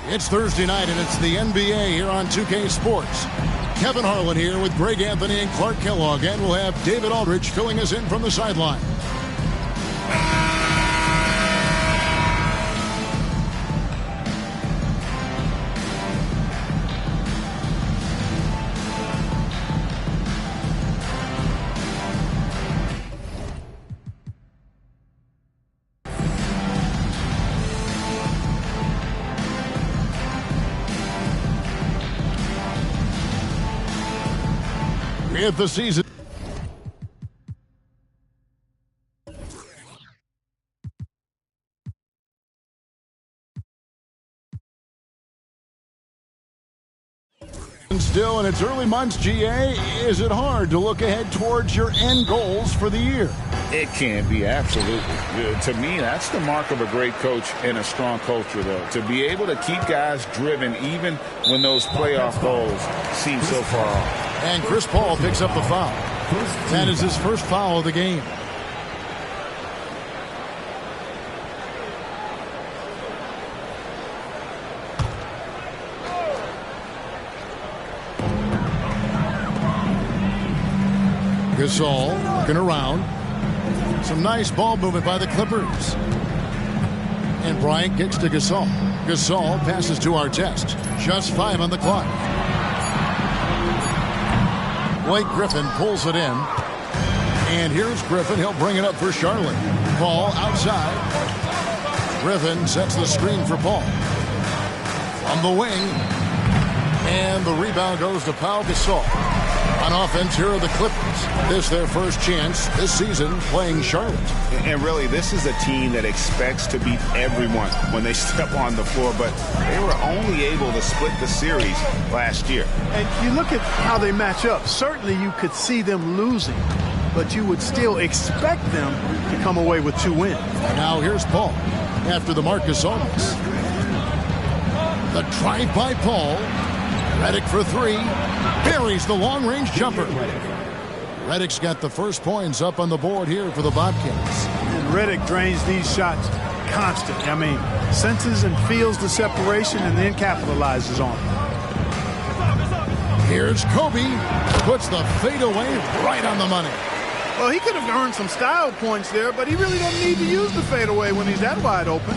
It's Thursday night, and it's the NBA here on 2K Sports. Kevin Harlan here with Greg Anthony and Clark Kellogg, and we'll have David Aldridge filling us in from the sideline. If the season still in its early months, GA, is it hard to look ahead towards your end goals for the year? It can be, absolutely. To me, that's the mark of a great coach and a strong culture, though. To be able to keep guys driven even when those playoff goals seem so far off. And Chris Paul picks up the foul. That is his first foul of the game. Gasol looking around. Some nice ball movement by the Clippers. And Bryant kicks to Gasol. Gasol passes to Artest. Just 5 on the clock. Blake Griffin pulls it in. And here's Griffin. He'll bring it up for Charlotte. Paul outside. Griffin sets the screen for Paul. On the wing. And the rebound goes to Pau Gasol. On offense, here are the Clippers. This their first chance this season playing Charlotte. And really, this is a team that expects to beat everyone when they step on the floor, but they were only able to split the series last year. And you look at how they match up. Certainly you could see them losing, but you would still expect them to come away with 2 wins. Now here's Paul after the Marcus Almas. The drive by Paul. Redick for 3. Buries the long-range jumper. Redick's got the first points up on the board here for the Bobcats. And Redick drains these shots constantly. I mean, senses and feels the separation and then capitalizes on it. Here's Kobe. Puts the fadeaway right on the money. Well, he could have earned some style points there, but he really doesn't need to use the fadeaway when he's that wide open.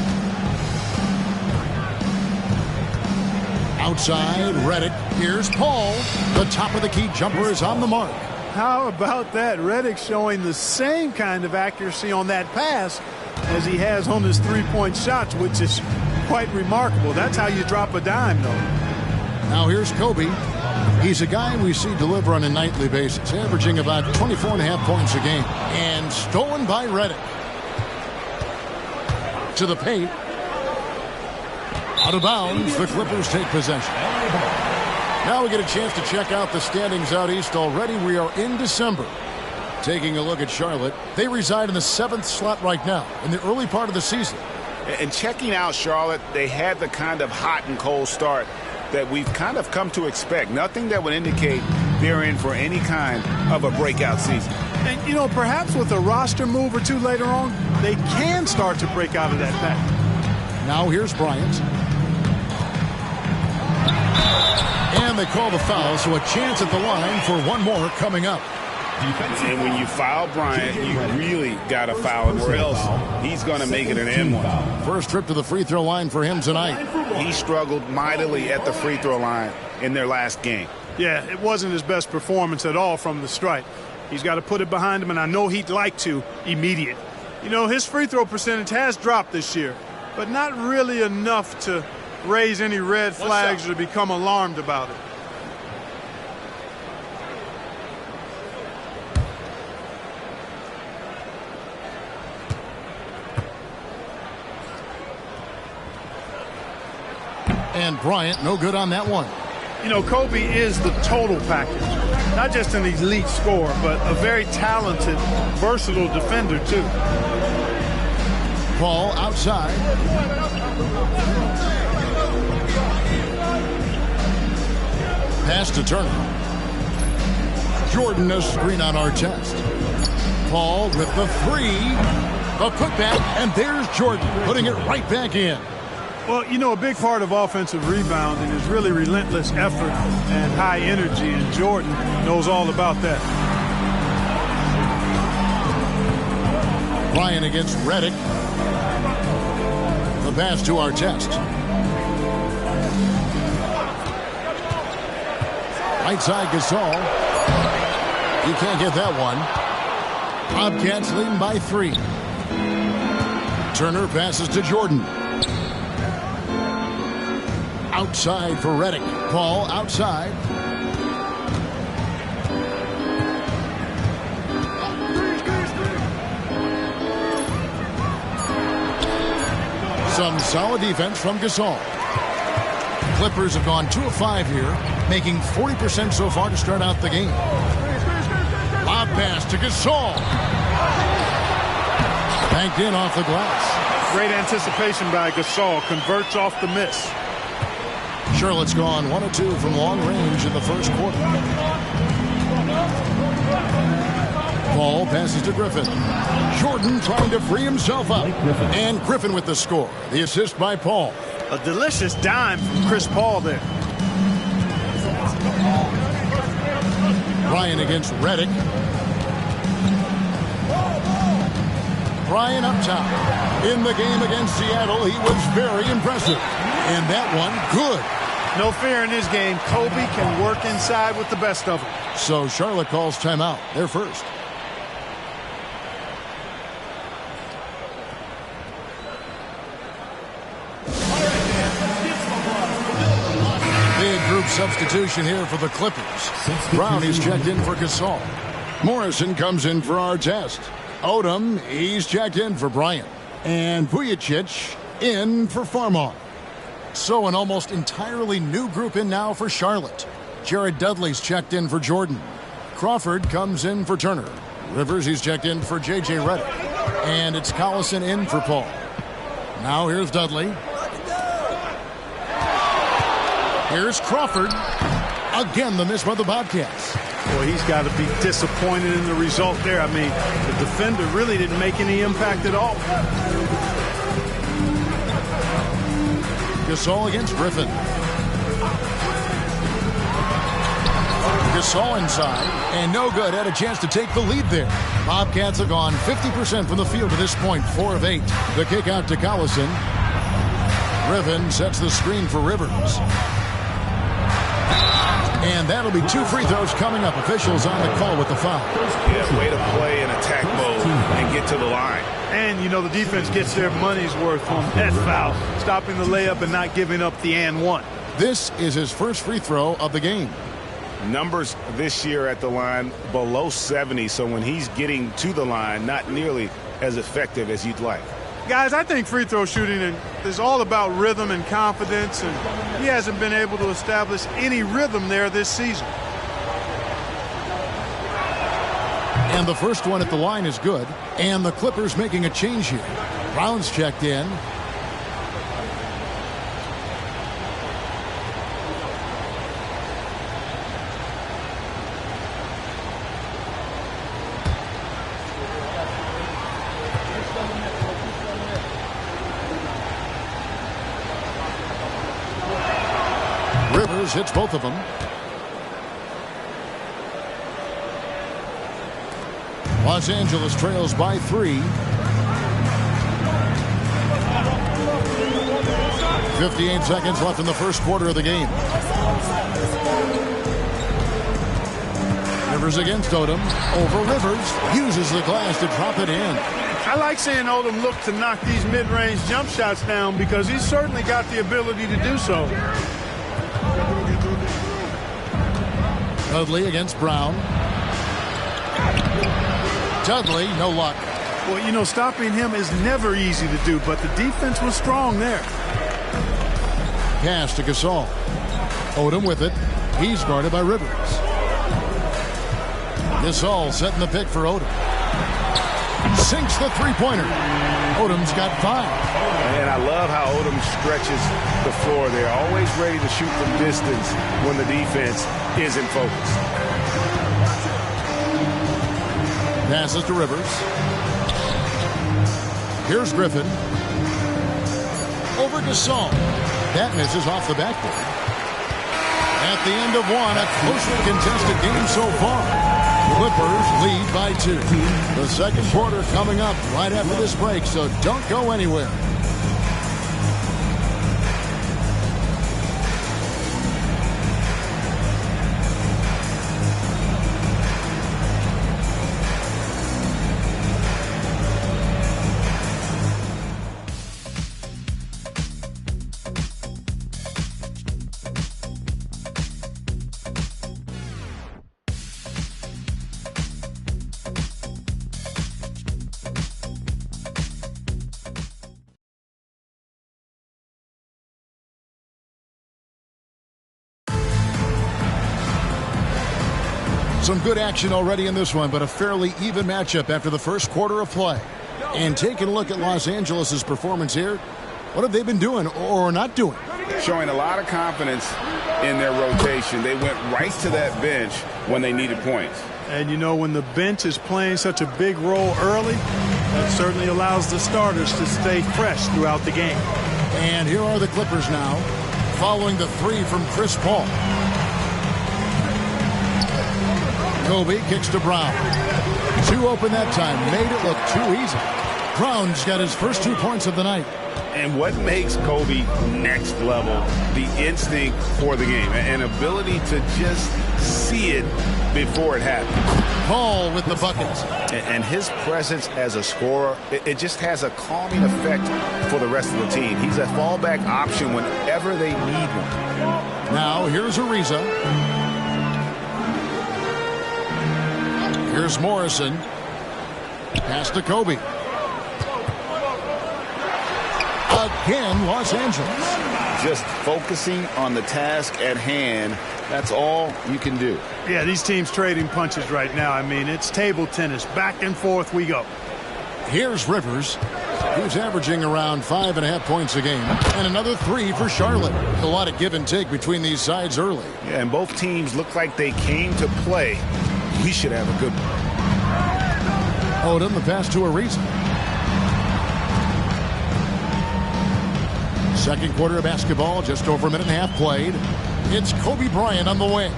Outside, Redick. Here's Paul. The top of the key jumper is on the mark. How about that? Redick showing the same kind of accuracy on that pass as he has on his three-point shots, which is quite remarkable. That's how you drop a dime, though. Now here's Kobe. He's a guy we see deliver on a nightly basis, averaging about 24.5 points a game. And stolen by Redick. To the paint. Out of bounds, the Clippers take possession. Now we get a chance to check out the standings out east already. We are in December. Taking a look at Charlotte. They reside in the 7th slot right now in the early part of the season. And checking out Charlotte, they had the kind of hot and cold start that we've kind of come to expect. Nothing that would indicate they're in for any kind of a breakout season. And, you know, perhaps with a roster move or two later on, they can start to break out of that pack. Now here's Bryant. And they call the foul, so a chance at the line for one more coming up. And when you foul Bryant, you really got to foul him, or else he's going to make it an N1. First trip to the free throw line for him tonight. He struggled mightily at the free throw line in their last game. Yeah, it wasn't his best performance at all from the stripe. He's got to put it behind him, and I know he'd like to immediate. You know, his free throw percentage has dropped this year, but not really enough to raise any red flags or become alarmed about it. And Bryant, no good on that one. You know, Kobe is the total package. Not just an elite scorer, but a very talented, versatile defender, too. Paul outside. Pass to Turner. Jordan, a screen on Artest. Paul with the 3. A putback, and there's Jordan, putting it right back in. Well, you know, a big part of offensive rebounding is really relentless effort and high energy, and Jordan knows all about that. Bryant against Redick. The pass to Artest. Right side Gasol. He can't get that one. Bobcats leading by 3. Turner passes to Jordan. Outside for Redick. Paul outside. Some solid defense from Gasol. Clippers have gone 2 of 5 here, making 40% so far to start out the game. Lob pass to Gasol. Banked in off the glass. Great anticipation by Gasol. Converts off the miss. Charlotte's gone 1 of 2 from long range in the first quarter. Ball passes to Griffin. Jordan trying to free himself up. And Griffin with the score. The assist by Paul. A delicious dime from Chris Paul there. Bryant against Redick. Bryant up top. In the game against Seattle, he was very impressive. And that one, good. No fear in this game. Kobe can work inside with the best of them. So Charlotte calls timeout. They're first. Big group substitution here for the Clippers. Brown is checked in for Gasol. Morrison comes in for Artest. Odom, he's checked in for Bryant. And Vujicic in for Farmar. So an almost entirely new group in now for Charlotte. Jared Dudley's checked in for Jordan. Crawford comes in for Turner. Rivers, he's checked in for J.J. Redick. And it's Collison in for Paul. Now here's Dudley. Here's Crawford. Again, the miss by the Bobcats. Boy, he's got to be disappointed in the result there. I mean, the defender really didn't make any impact at all. Gasol against Griffin. Gasol inside, and no good. Had a chance to take the lead there. Bobcats have gone 50% from the field to this point, 4 of 8. The kick out to Collison. Griffin sets the screen for Rivers. And that'll be 2 free throws coming up. Officials on the call with the foul. Yeah, way to play in attack mode and get to the line. And, you know, the defense gets their money's worth on that foul. Stopping the layup and not giving up the and one. This is his first free throw of the game. Numbers this year at the line below 70, so when he's getting to the line, not nearly as effective as you'd like. Guys, I think free throw shooting is all about rhythm and confidence, and he hasn't been able to establish any rhythm there this season. And the first one at the line is good. And the Clippers making a change here. Brown's checked in. Rivers hits both of them. Los Angeles trails by 3. 58 seconds left in the first quarter of the game. Rivers against Odom. Over Rivers. Uses the glass to drop it in. I like seeing Odom look to knock these mid-range jump shots down because he's certainly got the ability to do so. Dudley against Brown. Dudley, no luck. Well, you know, stopping him is never easy to do, but the defense was strong there. Pass to Gasol. Odom with it. He's guarded by Rivers. Gasol setting the pick for Odom. Sinks the three-pointer. Odom's got 5. And I love how Odom stretches the floor. They're always ready to shoot from distance when the defense is in focus. Passes to Rivers. Here's Griffin. Over Gasol. That misses off the backboard. At the end of one, a closely contested game so far. Clippers lead by 2. The second quarter coming up right after this break, so don't go anywhere. Some good action already in this one, but a fairly even matchup after the first quarter of play. And taking a look at Los Angeles' performance here, what have they been doing or not doing? Showing a lot of confidence in their rotation. They went right to that bench when they needed points. And you know, when the bench is playing such a big role early, that certainly allows the starters to stay fresh throughout the game. And here are the Clippers now, following the 3 from Chris Paul. Kobe kicks to Brown. 2 open that time. Made it look too easy. Brown's got his first 2 points of the night. And what makes Kobe next level, the instinct for the game, an ability to just see it before it happens. Paul with the buckets. And his presence as a scorer, it just has a calming effect for the rest of the team. He's a fallback option whenever they need one. Now here's Ariza. Here's Morrison. Pass to Kobe. Again, Los Angeles. Just focusing on the task at hand. That's all you can do. Yeah, these teams trading punches right now. I mean, it's table tennis. Back and forth we go. Here's Rivers. He's averaging around 5.5 points a game. And another 3 for Charlotte. A lot of give and take between these sides early. Yeah, and both teams look like they came to play. We should have a good one. Odom, the pass to Ariza. Second quarter of basketball, just over a minute and a half played. It's Kobe Bryant on the wing.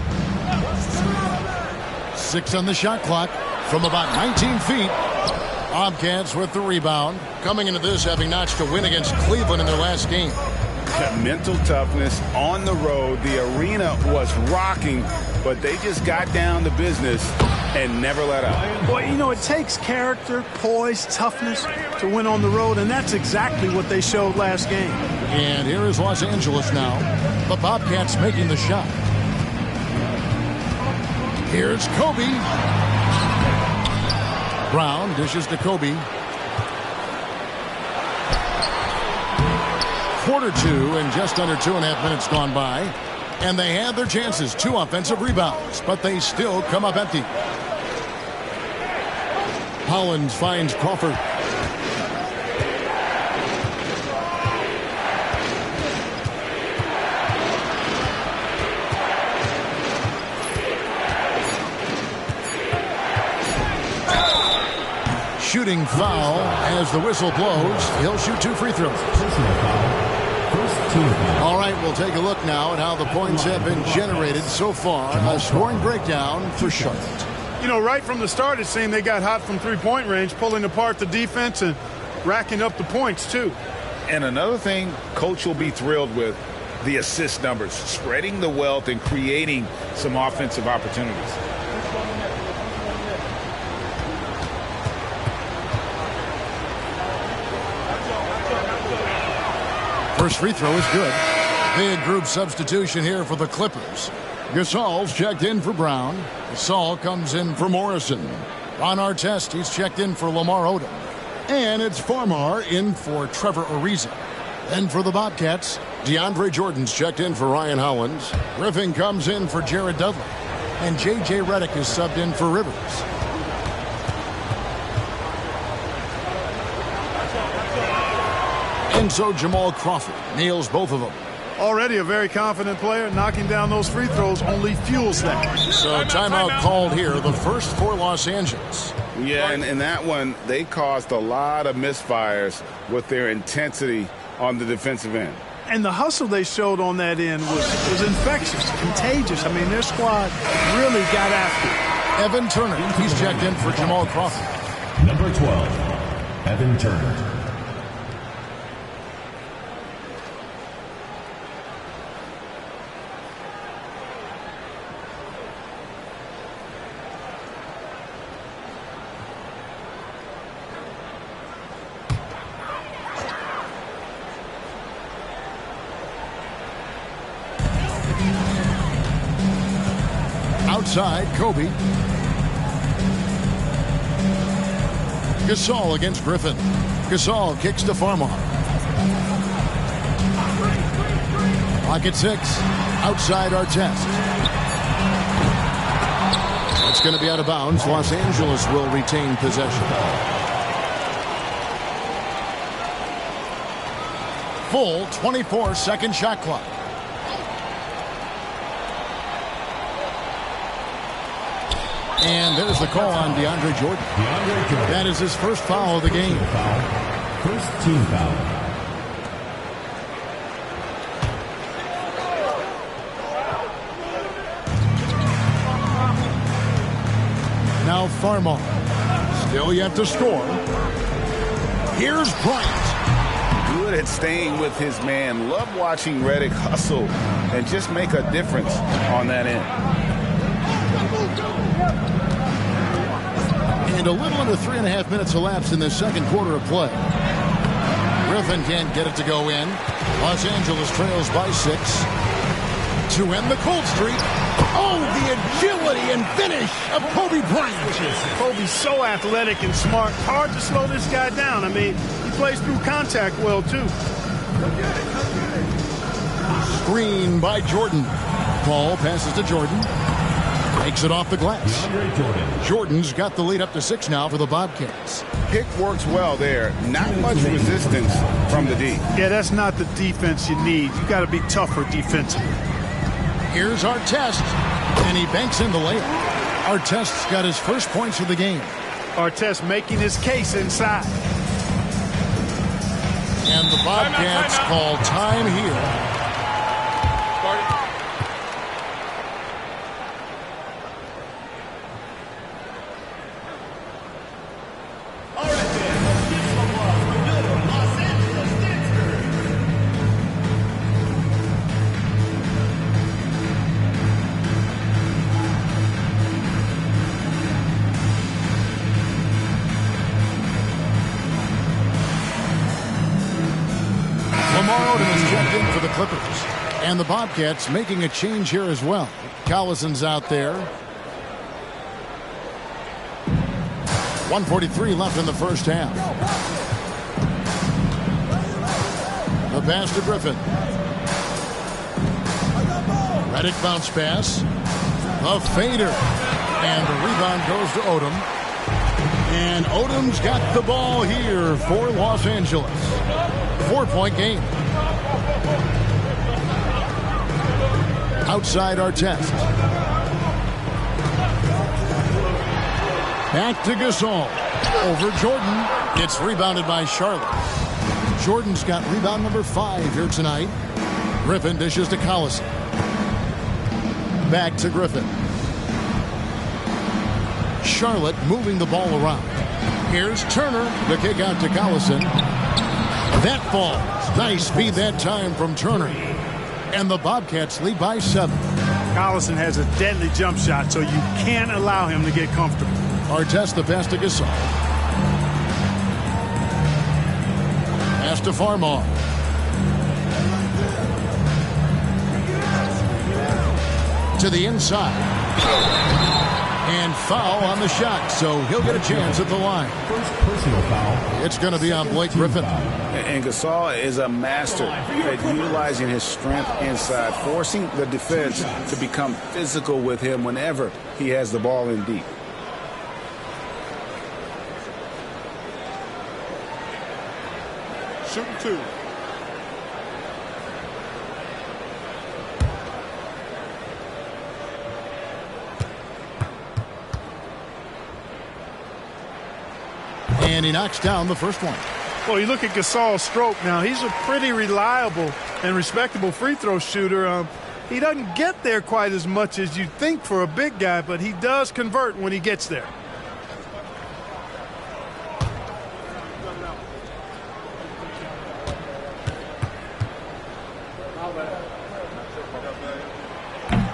6 on the shot clock from about 19 feet. Bobcats with the rebound. Coming into this having notched a win against Cleveland in their last game. Mental toughness on the road. The arena was rocking, but they just got down to business and never let up. Boy, you know, it takes character, poise, toughness to win on the road, and that's exactly what they showed last game. And here is Los Angeles now. The Bobcats making the shot. Here's Kobe. Brown dishes to Kobe. Quarter 2 and just under 2.5 minutes gone by. And they had their chances. 2 offensive rebounds, but they still come up empty. Hollins finds Crawford. Shooting foul as the whistle blows. He'll shoot 2 free throws. All right, we'll take a look now at how the points have been generated so far. A scoring breakdown for Charlotte. You know, right from the start, it seemed they got hot from three-point range, pulling apart the defense and racking up the points, too. And another thing Coach will be thrilled with, the assist numbers, spreading the wealth and creating some offensive opportunities. First free throw is good. Big group substitution here for the Clippers. Gasol's checked in for Brown. Gasol comes in for Morrison. Ron Artest, he's checked in for Lamar Odom. And it's Farmar in for Trevor Ariza. Then for the Bobcats, DeAndre Jordan's checked in for Ryan Hollins. Griffin comes in for Jared Dudley. And J.J. Redick is subbed in for Rivers. And so Jamal Crawford nails both of them. Already a very confident player. Knocking down those free throws only fuels that. So timeout called here, the first for Los Angeles. Yeah, and in that one, they caused a lot of misfires with their intensity on the defensive end. And the hustle they showed on that end was infectious, contagious. I mean, their squad really got after it. Evan Turner, he's checked in for Jamal Crawford. Number 12, Evan Turner. Outside, Kobe. Gasol against Griffin. Gasol kicks to Farmar. Clock at 6. Outside Artest. That's going to be out of bounds. Los Angeles will retain possession. Full 24-second shot clock. And there's the call on DeAndre Jordan. That is his first foul of the game. First team foul. Now Farmar. Still yet to score. Here's Bryant. Good at staying with his man. Love watching Redick hustle and just make a difference on that end. And a little under 3.5 minutes elapsed in the second quarter of play. Griffin can't get it to go in. Los Angeles trails by 6. To end the cold streak. Oh, the agility and finish of Kobe Bryant. Kobe's so athletic and smart. Hard to slow this guy down. I mean, he plays through contact well, too. Screen by Jordan. Ball passes to Jordan. Takes it off the glass. Jordan's got the lead up to 6 now for the Bobcats. Pick works well there. Not much resistance from the D. Yeah, that's not the defense you need. You got to be tougher defensively. Here's Artest, and he banks in the layup. Artest's got his first points of the game. Artest making his case inside. And the Bobcats call time here. For the Clippers. And the Bobcats making a change here as well. Collison's out there. 1:43 left in the first half. The pass to Griffin. Redick bounce pass. A fader. And the rebound goes to Odom. And Odom's got the ball here for Los Angeles. 4-point game. Outside Artest. Back to Gasol. Over Jordan. It's rebounded by Charlotte. Jordan's got rebound number 5 here tonight. Griffin dishes to Collison. Back to Griffin. Charlotte moving the ball around. Here's Turner. The kick out to Collison. That falls. Nice speed that time from Turner. And the Bobcats lead by 7. Collison has a deadly jump shot, so you can't allow him to get comfortable. Artest the pass to Gasol. Pass to Farmar. To the inside. And foul on the shot, so he'll get a chance at the line. First personal foul. It's going to be on Blake Griffin. And Gasol is a master at utilizing his strength inside, forcing the defense to become physical with him whenever he has the ball in deep. Shooting 2. And he knocks down the first one. Well, you look at Gasol's stroke now. He's a pretty reliable and respectable free throw shooter. He doesn't get there quite as much as you'd think for a big guy, but he does convert when he gets there.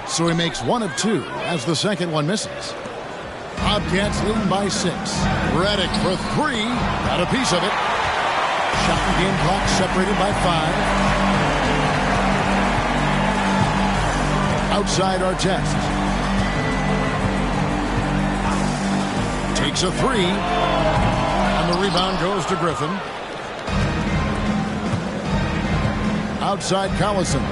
So he makes 1 of 2 as the second one misses. Bobcats leading by 6. Redick for 3. Got a piece of it. Shot and game clock separated by 5. Outside Artest. Takes a 3. And the rebound goes to Griffin. Outside Collison.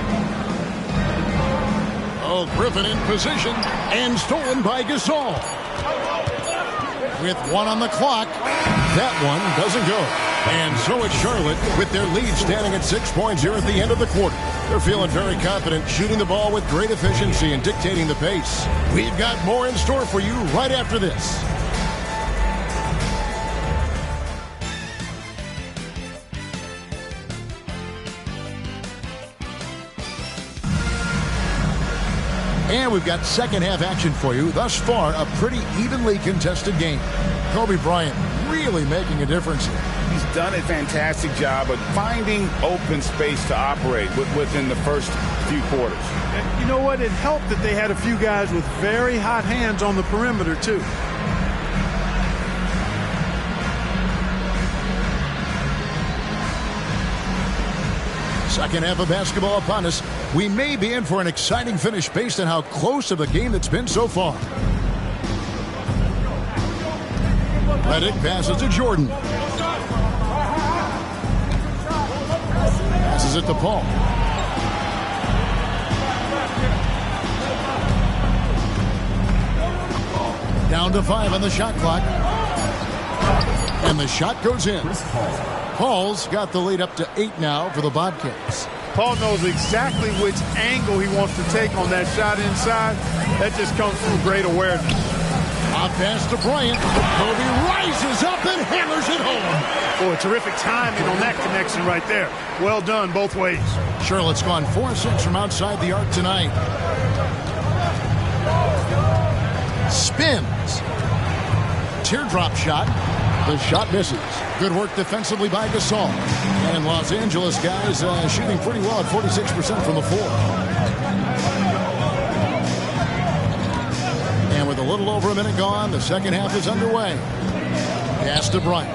Oh, Griffin in position and stolen by Gasol. With 1 on the clock, that one doesn't go. And so it's Charlotte with their lead standing at 6 points here at the end of the quarter. They're feeling very confident, shooting the ball with great efficiency and dictating the pace. We've got more in store for you right after this. And we've got second half action for you. Thus far, a pretty evenly contested game. Kobe Bryant really making a difference here. He's done a fantastic job of finding open space to operate within the first few quarters. And you know what? It helped that they had a few guys with very hot hands on the perimeter, too. Second half of basketball upon us. We may be in for an exciting finish based on how close of a game that's been so far. Redick passes to Jordan. Passes it to Paul. Down to 5 on the shot clock. And the shot goes in. Paul's got the lead up to 8 now for the Bobcats. Paul knows exactly which angle he wants to take on that shot inside. That just comes from great awareness. A pass to Bryant. Kobe rises up and hammers it home. Boy, terrific timing on that connection right there. Well done both ways. Charlotte's gone 4-6 from outside the arc tonight. Spins. Teardrop shot. The shot misses. Good work defensively by Gasol. And Los Angeles guys shooting pretty well at 46% from the floor. And with a little over a minute gone, the second half is underway. Pass to Bryant.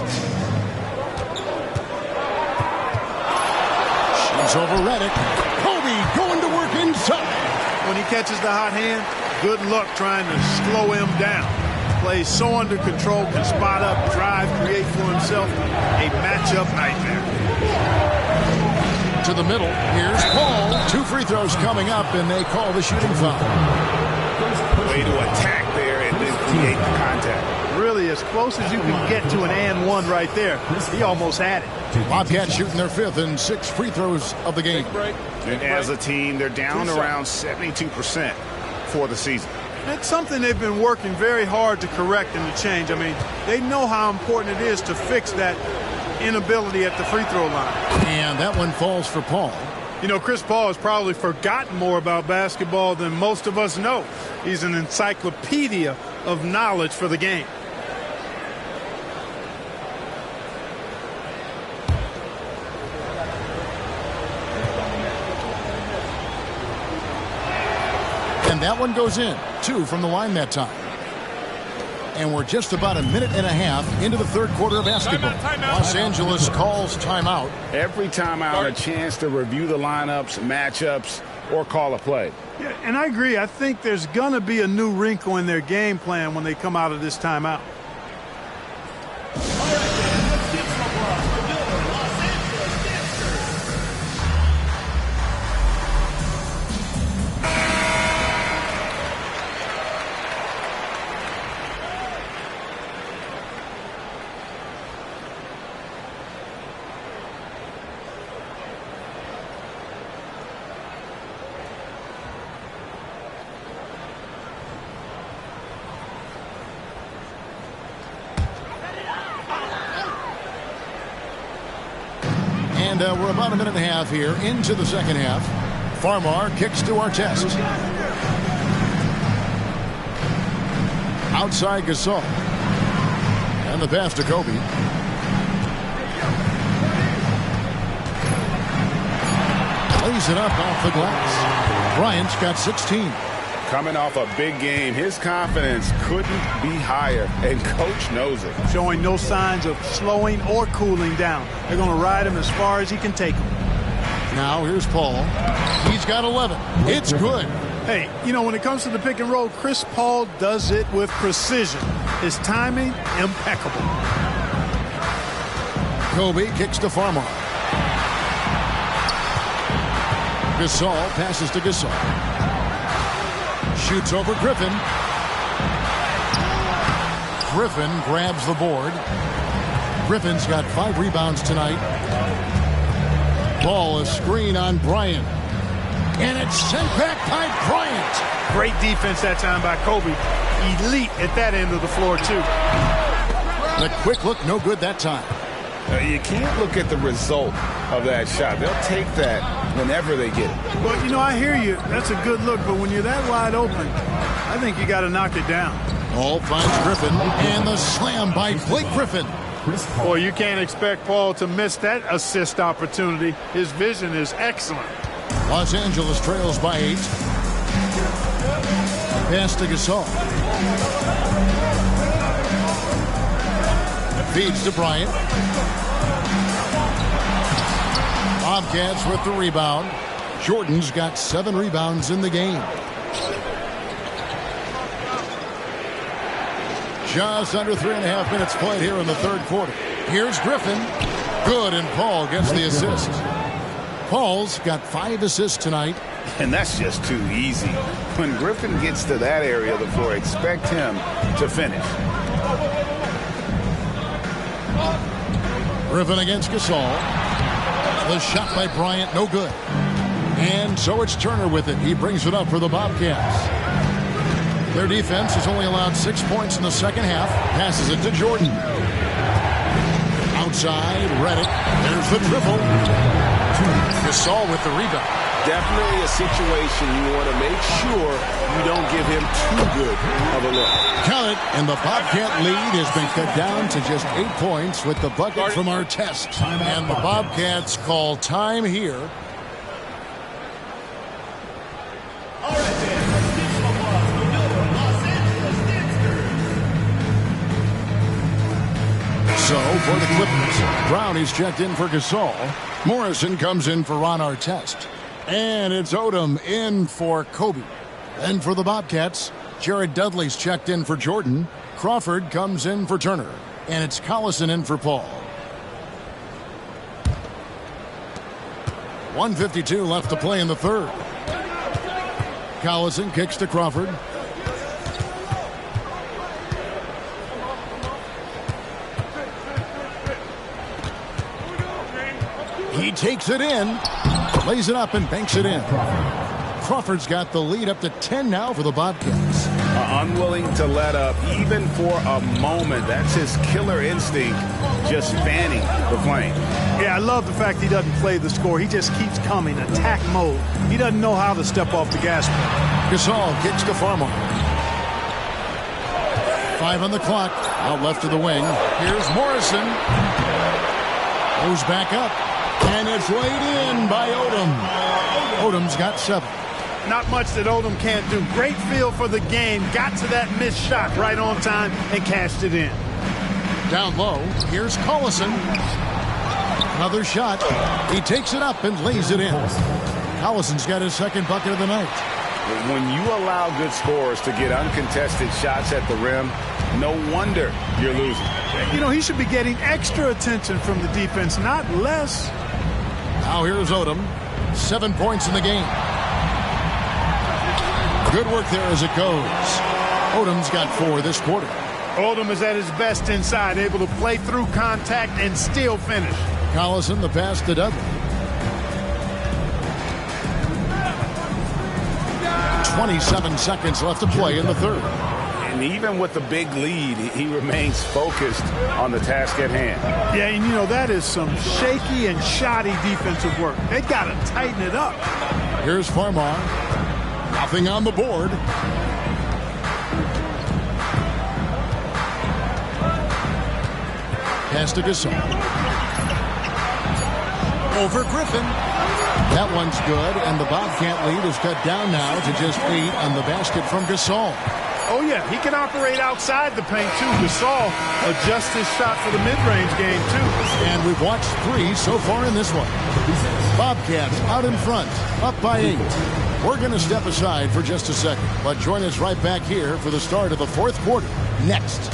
Shoots over Redick. Kobe going to work inside. When he catches the hot hand, good luck trying to slow him down. Plays so under control, can spot up, drive, create for himself. A matchup nightmare. To the middle. Here's Paul. 2 free throws coming up, and they call the shooting foul. Way to attack there and then create the contact. Really, as close as you can get to an and one right there. He almost had it. Bobcats shooting their 5th and 6 free throws of the game. And as a team, they're down around 72% for the season. It's something they've been working very hard to correct and to change. I mean, they know how important it is to fix that inability at the free throw line. And that one falls for Paul. You know, Chris Paul has probably forgotten more about basketball than most of us know. He's an encyclopedia of knowledge for the game. And that one goes in. 2 from the line that time. And we're just about a minute and a half into the third quarter of basketball. Los Angeles calls timeout. Every timeout, a chance to review the lineups, matchups, or call a play. Yeah, and I agree. I think there's going to be a new wrinkle in their game plan when they come out of this timeout. And we're about a minute and a half here into the second half. Farmar kicks to Artest. Outside Gasol. And the pass to Kobe. Lays it up off the glass. Bryant's got 16. Coming off a big game, his confidence couldn't be higher, and coach knows it. Showing no signs of slowing or cooling down. They're going to ride him as far as he can take him. Now here's Paul. He's got 11. It's good. Hey, you know, when it comes to the pick and roll, Chris Paul does it with precision. His timing, impeccable. Kobe kicks to Farmar. Gasol passes to Gasol. Shoots over Griffin. Griffin grabs the board. Griffin's got 5 rebounds tonight. Ball, a screen on Bryant. And it's sent back by Bryant. Great defense that time by Kobe. Elite at that end of the floor, too. The quick look, no good that time. You can't look at the result of that shot. They'll take that whenever they get it. Well, you know, I hear you. That's a good look, but when you're that wide open, I think you got to knock it down. Ball finds Griffin, and the slam by Blake Griffin. Boy, you can't expect Paul to miss that assist opportunity. His vision is excellent. Los Angeles trails by 8. Pass to Gasol. Feeds to Bryant. Bobcats with the rebound. Jordan's got 7 rebounds in the game. Just under 3.5 minutes played here in the third quarter. Here's Griffin. Good, and Paul gets the assist. Paul's got 5 assists tonight. And that's just too easy. When Griffin gets to that area of the floor, expect him to finish. Griffin against Gasol. The shot by Bryant, no good. And so it's Turner with it. He brings it up for the Bobcats. Their defense has only allowed 6 points in the second half. Passes it to Jordan. Outside, Reddick. There's the triple. Gasol with the rebound. Definitely a situation you want to make sure you don't give him too good of a look. Count it, and the Bobcat lead has been cut down to just 8 points with the bucket from Artest. And the Bobcats call time here. So, for the Clippers, Brownie's checked in for Gasol. Morrison comes in for Ron Artest. And it's Odom in for Kobe. Then for the Bobcats, Jared Dudley's checked in for Jordan. Crawford comes in for Turner. And it's Collison in for Paul. 1:52 left to play in the third. Collison kicks to Crawford. He takes it in, lays it up, and banks it in. Crawford's got the lead up to 10 now for the Bobcats. Unwilling to let up even for a moment. That's his killer instinct, just fanning the flame. Yeah, I love the fact he doesn't play the score. He just keeps coming, attack mode. He doesn't know how to step off the gas pedal. Gasol kicks to Farmar. 5 on the clock, out left of the wing. Here's Morrison. Goes back up. And it's laid in by Odom. Odom's got 7. Not much that Odom can't do. Great feel for the game. Got to that missed shot right on time and cashed it in. Down low, here's Collison. Another shot. He takes it up and lays it in. Collison's got his second bucket of the night. When you allow good scorers to get uncontested shots at the rim, no wonder you're losing. You know, he should be getting extra attention from the defense, not less. Now here's Odom. 7 points in the game. Good work there as it goes. Odom's got 4 this quarter. Odom is at his best inside, able to play through contact and still finish. Collison, the pass to Dudley. 27 seconds left to play in the third. And even with the big lead, he remains focused on the task at hand. Yeah, and you know, that is some shaky and shoddy defensive work. They got to tighten it up. Here's Farmar. Nothing on the board. Pass to Gasol. Over Griffin. That one's good, and the Bobcat lead is cut down now to just 8 on the basket from Gasol. Oh, yeah, he can operate outside the paint, too. Gasol adjusts his shot for the mid-range game, too. And we've watched 3 so far in this one. Bobcats out in front, up by 8. We're going to step aside for just a second, but join us right back here for the start of the 4th quarter next.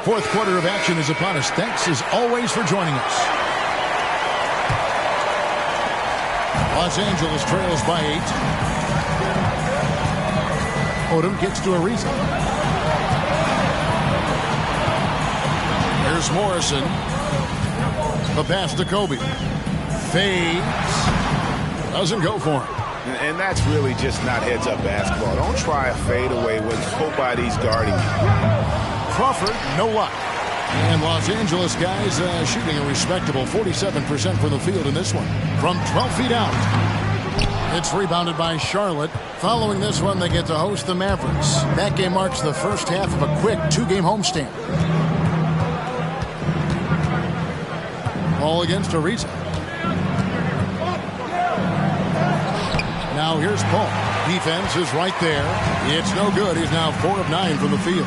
Fourth quarter of action is upon us. Thanks as always for joining us. Los Angeles trails by 8. Odom gets to Ariza. Here's Morrison. The pass to Kobe. Fades. Doesn't go for him. And that's really just not heads-up basketball. Don't try a fadeaway when nobody's guarding you. Crawford, no luck. And Los Angeles guys shooting a respectable 47% from the field in this one. From 12 feet out. It's rebounded by Charlotte. Following this one, they get to host the Mavericks. That game marks the first half of a quick 2-game homestand. Ball against Ariza. Now here's Paul. Defense is right there. It's no good. He's now 4 of 9 from the field.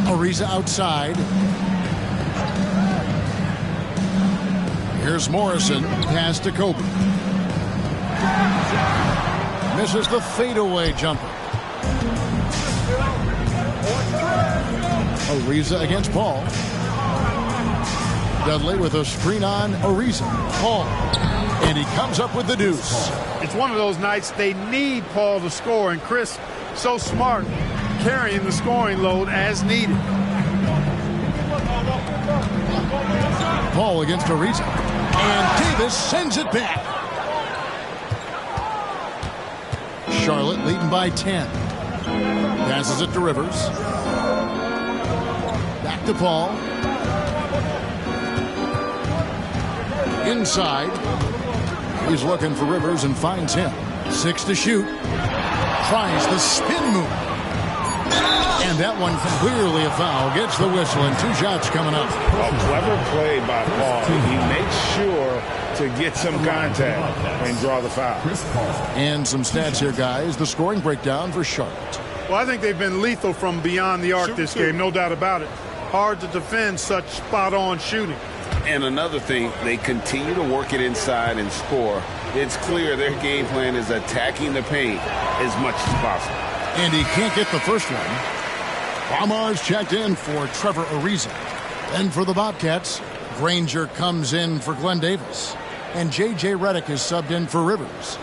Ariza outside. Here's Morrison. Pass to Kobe. Misses the fadeaway jumper. Ariza against Paul. Dudley with a screen on Ariza. Paul. And he comes up with the deuce. It's one of those nights they need Paul to score, and Chris, so smart, carrying the scoring load as needed. Paul against Ariza. And Davis sends it back. Charlotte leading by 10. Passes it to Rivers. Back to Paul. Inside. He's looking for Rivers and finds him. 6 to shoot. Tries the spin move. And that one clearly a foul. Gets the whistle and 2 shots coming up. A clever play by Paul. He makes sure to get some contact and draw the foul. And some stats here, guys. The scoring breakdown for Charlotte. Well, I think they've been lethal from beyond the arc this game, no doubt about it. Hard to defend such spot-on shooting. And another thing, they continue to work it inside and score. It's clear their game plan is attacking the paint as much as possible. And he can't get the first one. Farmar's checked in for Trevor Ariza. Then for the Bobcats, Granger comes in for Glenn Davis. And J.J. Redick is subbed in for Rivers.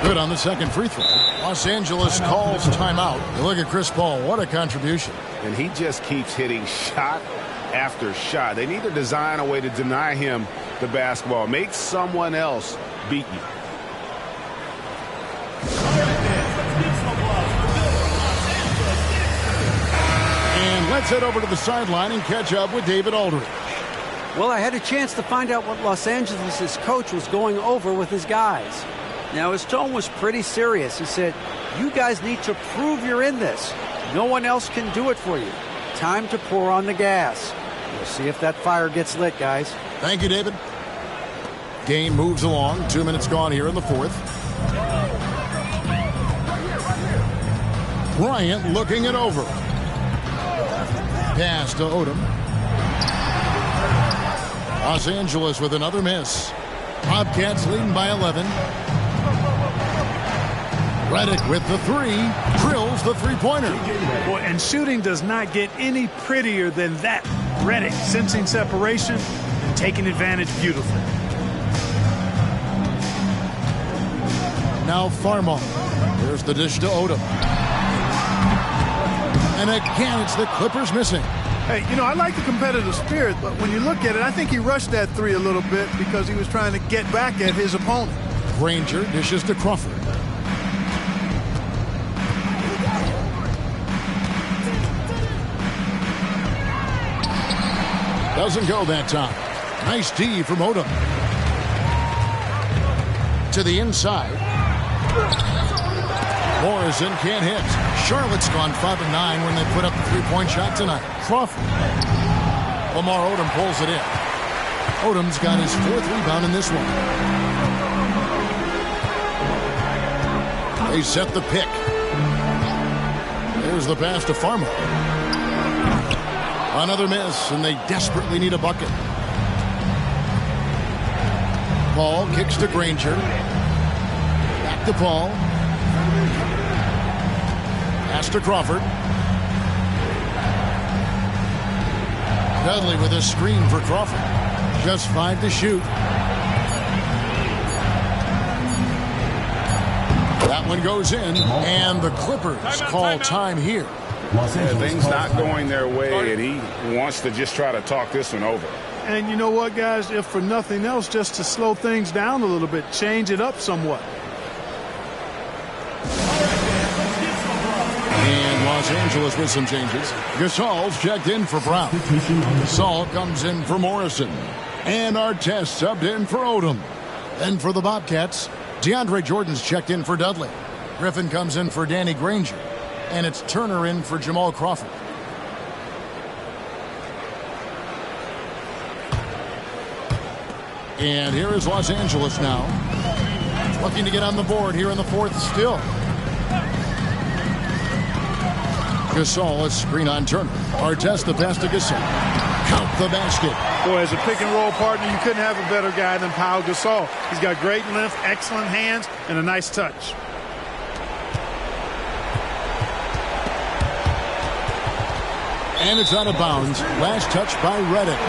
Good on the second free throw. Los Angeles calls timeout. You look at Chris Paul. What a contribution. And he just keeps hitting shot after shot. They need to design a way to deny him the basketball. Make someone else beat you. And let's head over to the sideline and catch up with David Aldridge. Well, I had a chance to find out what Los Angeles' coach was going over with his guys. Now, his tone was pretty serious. He said, you guys need to prove you're in this. No one else can do it for you. Time to pour on the gas. We'll see if that fire gets lit, guys. Thank you, David. Game moves along. 2 minutes gone here in the fourth. Bryant looking it over. Pass to Odom. Los Angeles with another miss. Bobcats leading by 11. Redick with the three. Drills the three-pointer. Boy, and shooting does not get any prettier than that. Redick sensing separation and taking advantage beautifully. Now Farmall. There's the dish to Odom. And again, it's the Clippers missing. Hey, you know, I like the competitive spirit, but when you look at it, I think he rushed that three a little bit because he was trying to get back at his opponent. Granger dishes to Crawford. Doesn't go that time. Nice D from Odom. To the inside. Morrison can't hit. Charlotte's gone 5 of 9 when they put up the three-point shot tonight. Crawford. Lamar Odom pulls it in. Odom's got his 4th rebound in this one. They set the pick. There's the pass to Farmer. Another miss, and they desperately need a bucket. Paul kicks to Granger. Back to Paul. Pass to Crawford. Dudley with a screen for Crawford. Just 5 to shoot. That one goes in, and the Clippers call time here. Things not going their way, and he wants to just try to talk this one over. And you know what, guys? If for nothing else, just to slow things down a little bit, change it up somewhat. And Los Angeles with some changes. Gasol's checked in for Brown. Gasol comes in for Morrison. And Artest subbed in for Odom. Then for the Bobcats, DeAndre Jordan's checked in for Dudley. Griffin comes in for Danny Granger. And it's Turner in for Jamal Crawford. And here is Los Angeles now. Looking to get on the board here in the 4th still. Gasol, a screen on Turner. Artest the pass to Gasol. Count the basket. Boy, as a pick-and-roll partner, you couldn't have a better guy than Pau Gasol. He's got great length, excellent hands, and a nice touch. And it's out of bounds. Last touch by Redick.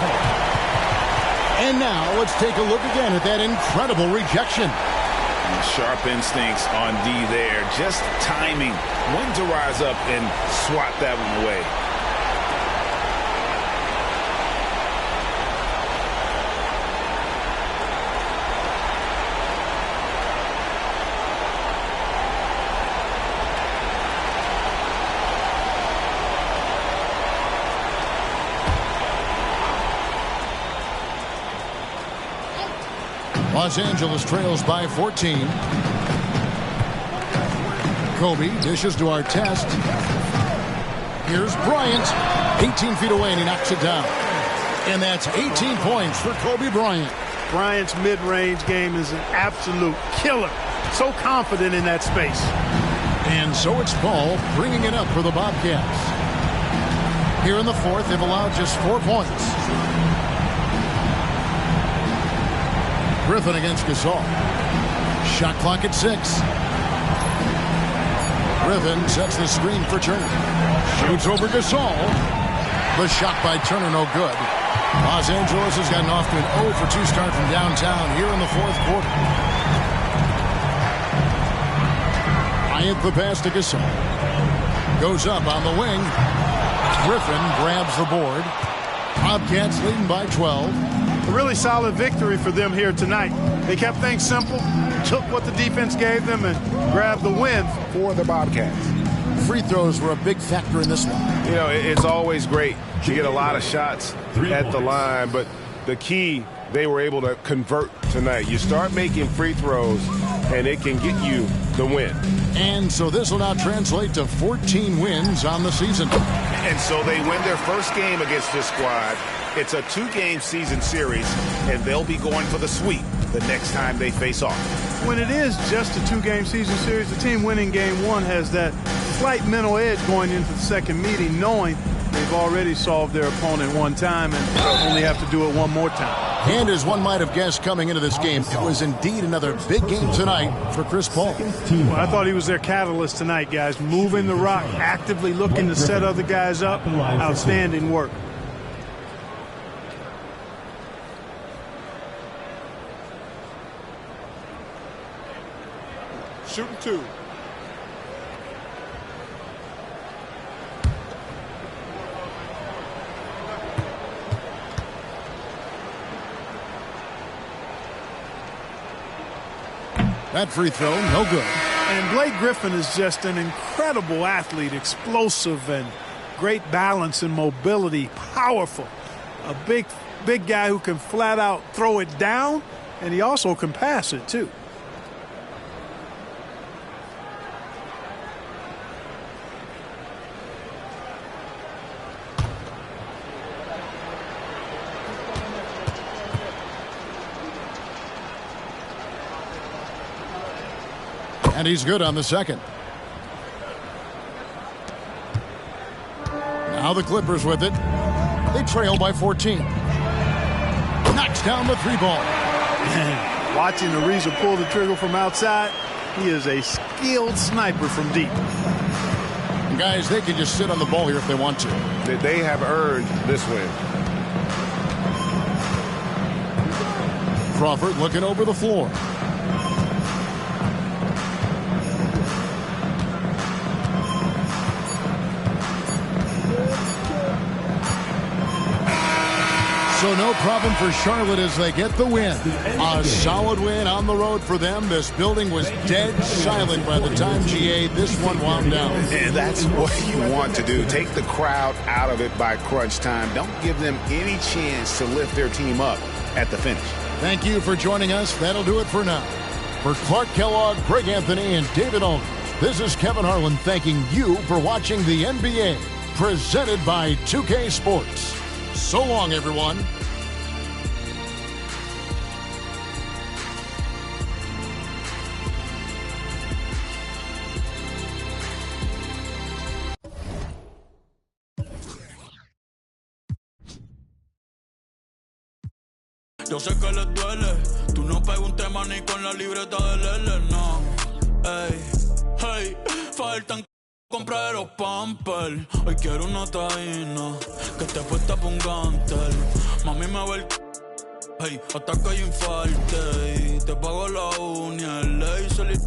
And now let's take a look again at that incredible rejection. Sharp instincts on D there. Just timing when to rise up and swat that one away. Los Angeles trails by 14. Kobe dishes to Artest. Here's Bryant. 18 feet away, and he knocks it down. And that's 18 points for Kobe Bryant. Bryant's mid-range game is an absolute killer. So confident in that space. And so it's Paul bringing it up for the Bobcats. Here in the 4th, they've allowed just 4 points. Griffin against Gasol. Shot clock at 6. Griffin sets the screen for Turner. Shoots over Gasol. The shot by Turner no good. Los Angeles has gotten off to an 0 for 2 start from downtown here in the 4th quarter. Bryant the pass to Gasol. Goes up on the wing. Griffin grabs the board. Bobcats leading by 12. A really solid victory for them here tonight. They kept things simple, took what the defense gave them, and grabbed the win for the Bobcats. Free throws were a big factor in this one. You know, it's always great to get a lot of shots at the line, but the key, they were able to convert tonight. You start making free throws, and it can get you the win. And so this will now translate to 14 wins on the season. And so they win their first game against this squad. It's a 2-game season series, and they'll be going for the sweep the next time they face off. When it is just a 2-game season series, the team winning game 1 has that slight mental edge going into the second meeting, knowing They've already solved their opponent one time and only have to do it one more time. And as one might have guessed coming into this game, it was indeed another big game tonight for Chris Paul. Well, I thought he was their catalyst tonight, guys. Moving the rock, actively looking to set other guys up. Outstanding work. Shooting two. That free throw, no good. And Blake Griffin is just an incredible athlete, explosive and great balance and mobility, powerful. A big guy who can flat out throw it down, and he also can pass it too. And he's good on the second. Now the Clippers with it. They trail by 14. Knocks down the three ball. Man, watching Ariza pull the trigger from outside, he is a skilled sniper from deep. And guys, they can just sit on the ball here if they want to. They have earned this win. Crawford looking over the floor. So no problem for Charlotte as they get the win. A solid win on the road for them. This building was dead silent by the time GA this one wound down. And that's what you want to do. Take the crowd out of it by crunch time. Don't give them any chance to lift their team up at the finish. Thank you for joining us. That'll do it for now. For Clark Kellogg, Greg Anthony, and David Owens, this is Kevin Harlan thanking you for watching the NBA, presented by 2K Sports. So long, everyone. Yo sé que les duele, tú no pegas un tema ni con la libreta del L, no. Ey, hey, faltan comprar los pampers. Hoy quiero una taína que te puesta pa' un gantel. Mami me ve el hey, hasta que yo infarte. Y te pago la uña, el laser.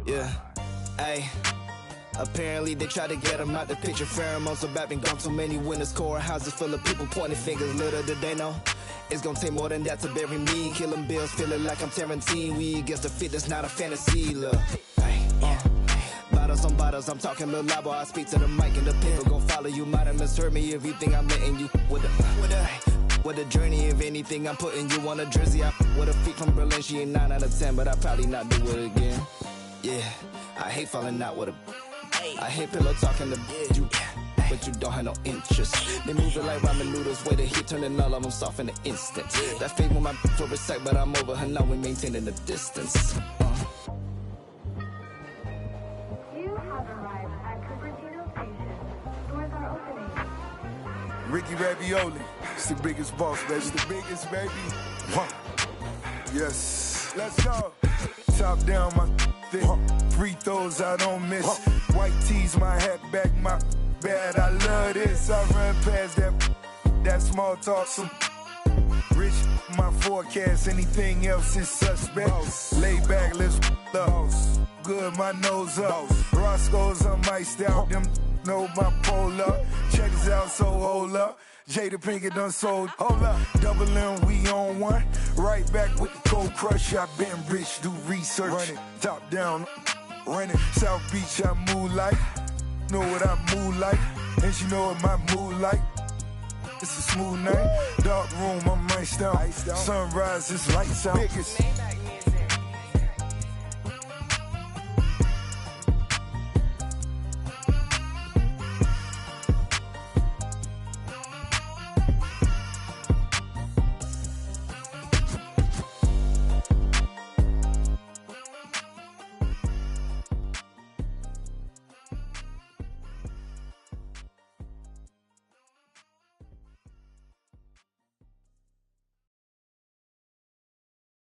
Yeah, hey. Apparently they try to get him out the picture. Pheromones about been gone. Too many winners. Core houses full of people pointing fingers. Little did they know it's gonna take more than that to bury me. Killing bills, feeling like I'm Tarantino. We against the fit, that's not a fantasy. Look, hey, bottles on bottles, I'm talking Lil Labo. I speak to the mic and the people gon' follow you. Might have misheard me if you think I'm letting you with a journey. If anything, I'm putting you on a jersey. I with a feet from Berlin, she ain't 9 out of 10, but I probably not do it again. Yeah, I hate falling out with a. I hate pillow talking to you, but you don't have no interest. They move it like ramen noodles, way to heat, turning all of them soft in an instant. That fade with my for a sec, but I'm over her now. We maintaining the distance. You have arrived at Cupertino Station. Doors are opening. Ricky Ravioli, it's the biggest boss, baby. It's the biggest, baby. Huh. Yes. Let's go. Top down, my thick. Free throws I don't miss. White tees, my hat back, my bad. I love this. I run past that small talk. Some rich, my forecast. Anything else is suspect. Lay back, let's up. Good, my nose up. Roscoe's, I'm iced out. Them know my pole up. Check this out, so hold up. Jada Pinkett done sold. Hold up. Double M, we on one. Right back with the cold crush. I been rich, do research. Run it. Top down. Running South Beach, I move like. Know what I move like. And she know what my mood like. It's a smooth night. Dark room, I'm iced out. Sunrise, it's lights out. Biggest